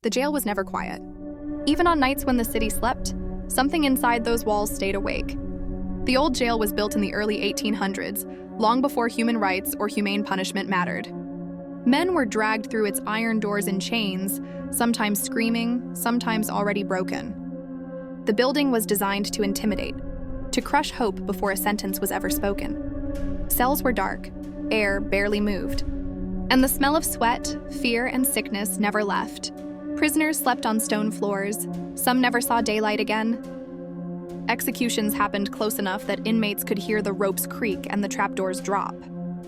The jail was never quiet. Even on nights when the city slept, something inside those walls stayed awake. The old jail was built in the early 1800s, long before human rights or humane punishment mattered. Men were dragged through its iron doors in chains, sometimes screaming, sometimes already broken. The building was designed to intimidate, to crush hope before a sentence was ever spoken. Cells were dark, air barely moved, and the smell of sweat, fear, and sickness never left. Prisoners slept on stone floors. Some never saw daylight again. Executions happened close enough that inmates could hear the ropes creak and the trapdoors drop.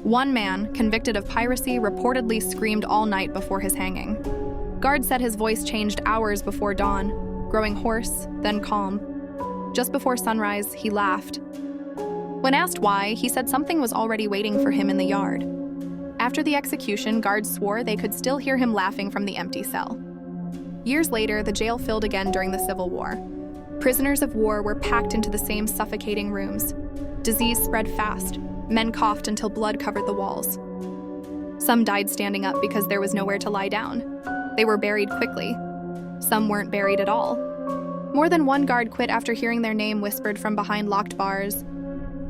One man, convicted of piracy, reportedly screamed all night before his hanging. Guards said his voice changed hours before dawn, growing hoarse, then calm. Just before sunrise, he laughed. When asked why, he said something was already waiting for him in the yard. After the execution, guards swore they could still hear him laughing from the empty cell. Years later, the jail filled again during the Civil War. Prisoners of war were packed into the same suffocating rooms. Disease spread fast. Men coughed until blood covered the walls. Some died standing up because there was nowhere to lie down. They were buried quickly. Some weren't buried at all. More than one guard quit after hearing their name whispered from behind locked bars.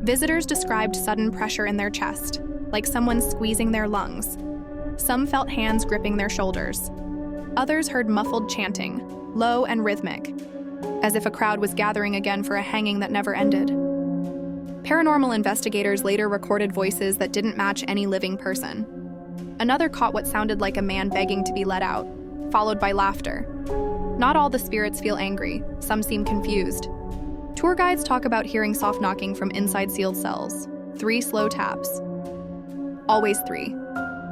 Visitors described sudden pressure in their chest, like someone squeezing their lungs. Some felt hands gripping their shoulders. Others heard muffled chanting, low and rhythmic, as if a crowd was gathering again for a hanging that never ended. Paranormal investigators later recorded voices that didn't match any living person. Another caught what sounded like a man begging to be let out, followed by laughter. Not all the spirits feel angry, some seem confused. Tour guides talk about hearing soft knocking from inside sealed cells, 3 slow taps. Always 3.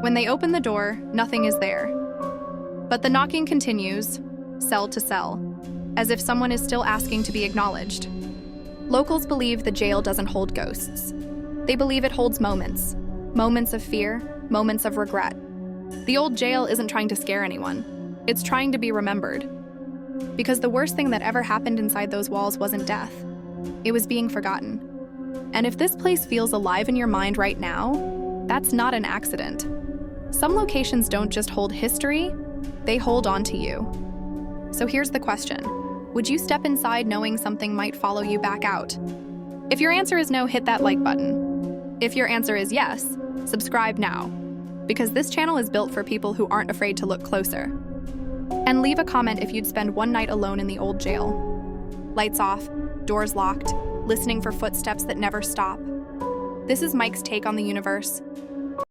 When they open the door, nothing is there. But the knocking continues, cell to cell, as if someone is still asking to be acknowledged. Locals believe the jail doesn't hold ghosts. They believe it holds moments. Moments of fear, moments of regret. The old jail isn't trying to scare anyone. It's trying to be remembered. Because the worst thing that ever happened inside those walls wasn't death. It was being forgotten. And if this place feels alive in your mind right now, that's not an accident. Some locations don't just hold history, they hold on to you. So here's the question. Would you step inside knowing something might follow you back out? If your answer is no, hit that like button. If your answer is yes, subscribe now, because this channel is built for people who aren't afraid to look closer. And leave a comment if you'd spend one night alone in the old jail. Lights off, doors locked, listening for footsteps that never stop. This is Mike's take on the universe.